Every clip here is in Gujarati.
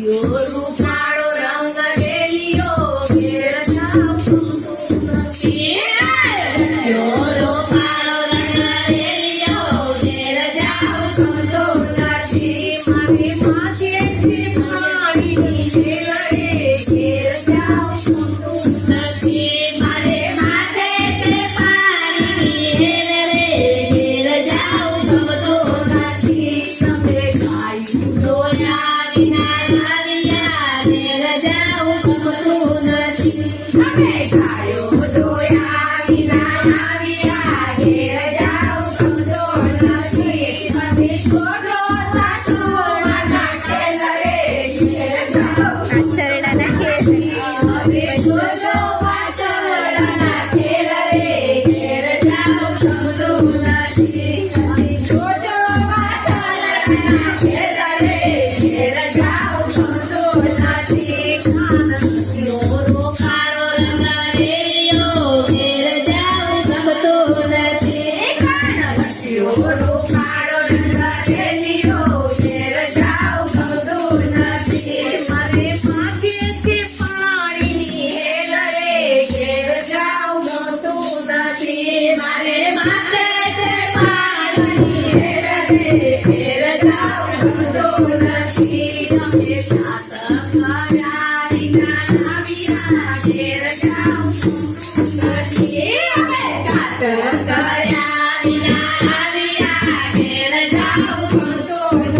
રૂપાળો રંગ રેલિયો ઘેર જાઉં નથી. રૂપાળો રંગ રેલિયો ઘેર જાઉં નથી. મારી માથેથી પાણીની વેલ રે ઘેર જાઉં નથી. મારે માથેથી પાણીની વેલ રે ઘેર જાઉં નથી. તમે ગાયું ડોયા વિના આવ્યા ઘેર જાઉં નથી. તમે ગાયો ડોયા વિના આવ્યા ઘેર જાઉં નથી. તમે છોડો વાસોડાના ખેલ રે ઘેર જાઉં નથી. હવે છોડો વાસોડાના ખેલ રે ઘેર જાઉં નથી. હવે છોડો વાસોડાના ખેલ રે ઘેર જાઉં નથી. રૂપાળો રંગ રેલિયો ઘેર જાઉં નથી. રૂપાળો રંગ રેલિયો ઘેર જાઉં નથી. મારે માથેથી પાણીની વેલ રે ઘેર જાઉં નથી. મારે માથેથી પાણીની વેલ રે ઘેર જાઉં નથી. તમે સાત કર્યા વિના આવ્યા ઘેર જાઉં નથી. સાત કર્યા વિના આવ્યા ઘેર જાઉં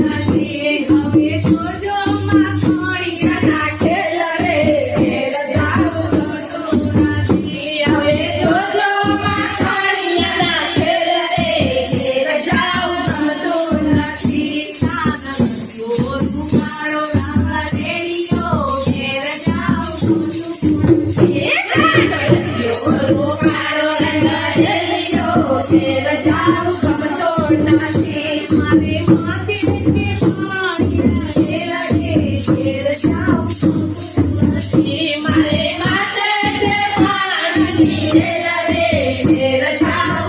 નથી. હવે જોજો માખણિયાના ખેલ રે ઘેર જાઉં નથી. હવે જોજો માખણિયાના ખેલ રે ઘેર જાઉં નથી. રૂપાળો રંગ રેલિયો ઘેર જાઉં નથી. રૂપાળો રંગ રેલિયો ઘેર જાઉં નથી. મારે માથેથી પાણીની વેલ રે ઘેર જાઉં નથી. મારે માથેથી પાણીની વેલ રે ઘેર જાઉં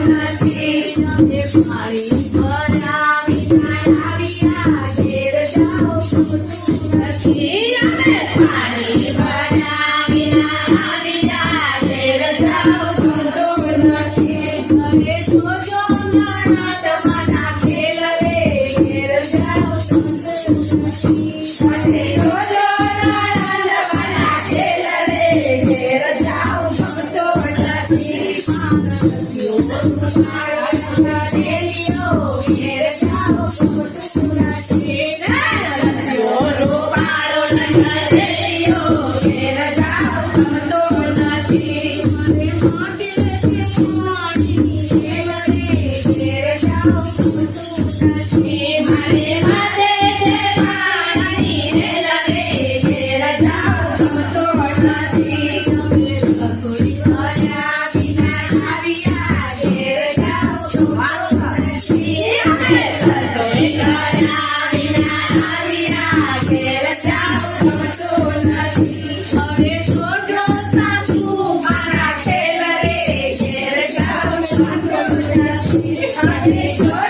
નથી. તમે પાણી ભર્યા વિના આવ્યા ઘેર જાઉં નથી. અમે પાણી ભર્યા વિના આવ્યા ઘેર જાઉં નથી. હવે જોજો નણંદવાના ખેલ રે ઘેર જાઉં નથી. હવે જોજો નણંદવાના ખેલ રે ઘેર જાઉં નથી. રૂપાળો રંગ રેલિયો ઘેર જાઉં નથી. રૂપાળો રંગ રેલિયો ઘેર જાઉં નથી. મારે માથેથી પાણીની વેલ રે ઘેર જાઉં નથી. મારે માથેથી પાણીની વેલ રે ઘેર જાઉં નથી. તમે સગડી કર્યા વિના આવ્યા ઘેર જાઉં નથી. અમે સગડી કર્યા વિના આવ્યા ઘેર જાઉં નથી. હવે છોડો સાસુ મારા ખેલ રે ઘેર જાઉં નથી. હવે છોડો